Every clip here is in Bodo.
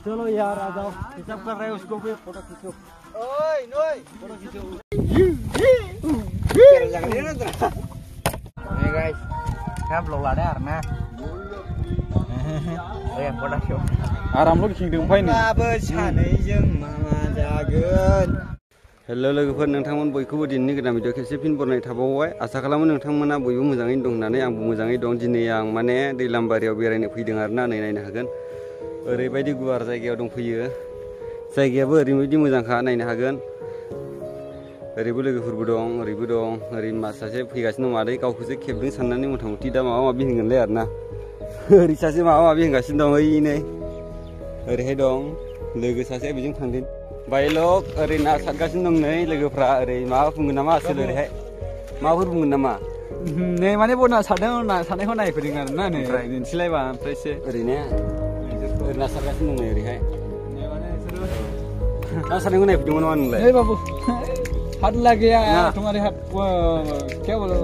चलो यार आ जाओ हिसाब कर रहे हैं उसको भी फोटो खींचो ओए नोय फोटो खींचो Hey guys, kan belum ada Arna. Oh ya, foto show. आरामल' गिदिंदों फैनो माबो सानैजों मा जागोन हेल' लोगोफोर नोंथांमोन बयखौबो दिनैनि गोदान भिडिअ खेबसे फिन बरनाय थाबावबाय आसा खालामो नोंथांमोना बयबो मोजाङैनो दं होननानै आंबो मोजाङै दं दिनै आं माने दैलामबारियाव बेरायनो फैदों आरोना नै नायनो हागोन ओरैबायदि गुवार जायगायाव दंफैयो जायगायाबो ओरैबायदि मोजांखा नायनो हागोन ओरैबो लोगोफोरबो दं ओरैबो दं ओरै सासे फैगासिनो दं मादै गावखौसो खेबदों साननानै मथा-मथि दा माबा माबि होनगोनलै आरोना ओरै सासे माबा माबि होनगासिनो दं ओइनै ओरैहाय दं लोगो सासे बेजों थांदों बायलक ओरै ना सारगासिनो दं नै लोगोफ्रा ओरै माबा बुंगोन नामा आसोल ओरैहाय माबाफोर बुंगोन नामा नै माने बना सारदों ना सारनायखौ नायफैदों आरोना नै दिन्थिलायबा ओमफ्रायसो ओरैनो ओरै ना सारगासिनो दं नै ओरैहाय ना सारनायखौ नायफैदोंमोन नामा नोंलाय नै बाबु हाथ लगे तुम्हारे हाथ क्या बोलो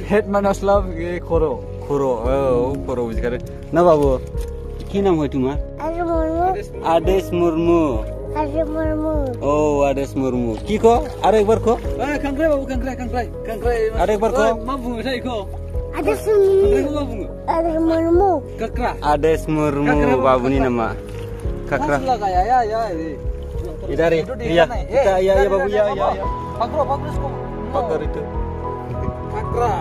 हेड मतलब ये खोरो खर' औ खर' बुजिखादों ना बाबु কি নাম হয় তোমার আদেশ মুর্মু ও আদেশ মুর্মু কি কো আর একবার কো खांख्राइ बाबु खांख्राइ আর একবার কো मा बुङो थाय इखौ Adesh मुर्मु काक्रा আদেশ মুর্মু बाबुनि नामा काक्रा Idari iya kita ya babu ya bagus kok pagar itu kakra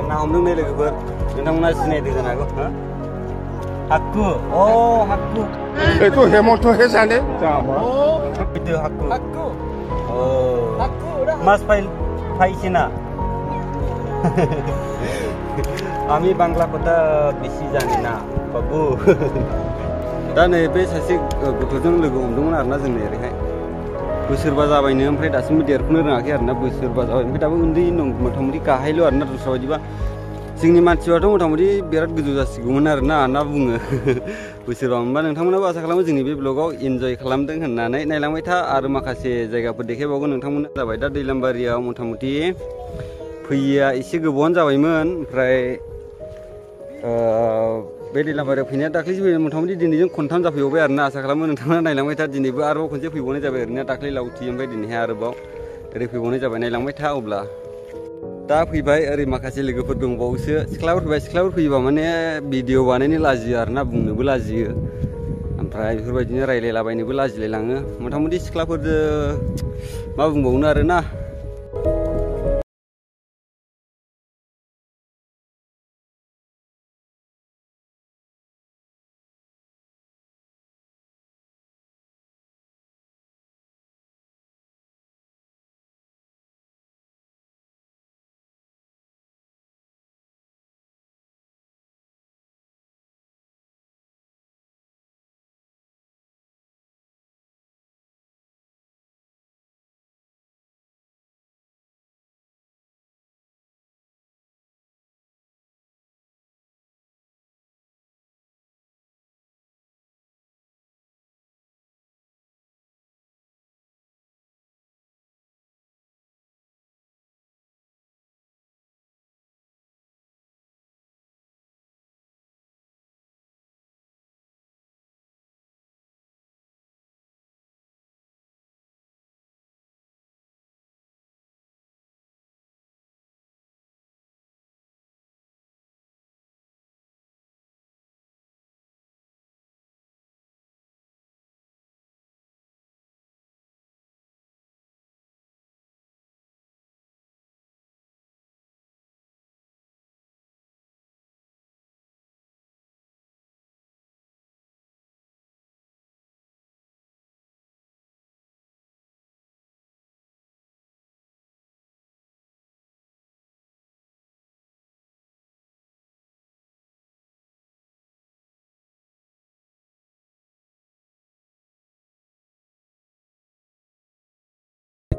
nah omnong nih logofer nontonnya sinedu kan aku hakku oh hakku itu hemoto hesane oh itu hakku oh mas Faisina আমি বাংলা কথা বেশি জানি না বাবু दा नै बे सासे गथ'जों लोगो हमदोंमोन आरोना जोंनि ओरैहाय बोसोरबा जाबायनो ओमफ्राय दासिमबो देरख'नो रोङाखै आरोना बोसोरबा जाबाय ओमफ्राय दाबो उन्दै दं मथा-मथि गाहायल' आरोना दस्रा बायदिबा जोंनि मानसियाथ' मथा-मथि बिराद गोजौ जासिगौमोन आरोना ना बुङो बोसोरबा मोनबा नोंथांमोनाबो आसा खालामो जोंनि बे ब्लगाव इन्जय खालामदों होननानै नायलांबाय था आरो माखासे जायगाफोर देखायबावगोन नोंथांमोना जाबाय दा दैलामबारियाव मथा-मथि फैयैया एसे गोबावानो जाबायमोन ओमफ्राय बे दैलामबारियाव फैनाया दाख्लैसो फैबाय मथा-मथि दिनैजों खनथाम जाफैबावबाय आरोना आसा खालामो नोंथांमोना नायलांबाय था दिनैबो आरोबाव खनसे फैबावनाय जाबाय ओरैनो दाख्लै लावथि ओमफ्राय दिनैहाय आरोबाव ओरै फैबावनाय जाबाय नायलांबाय था अब्ला दा फैबाय ओरै माखासे लोगोफोर दंबावोसो सिख्लाफोर फैबाय सिख्लाफोर फैयोबा माने भिडिअ बानायनो लाजियो आरोना बुंनोबो लाजियो ओमफ्राय बेफोरबायदिनो रायलायलाबायनोबो लाजिलायलाङो मथा-मथि सिख्लाफोरजों मा बुंबावनो आरोना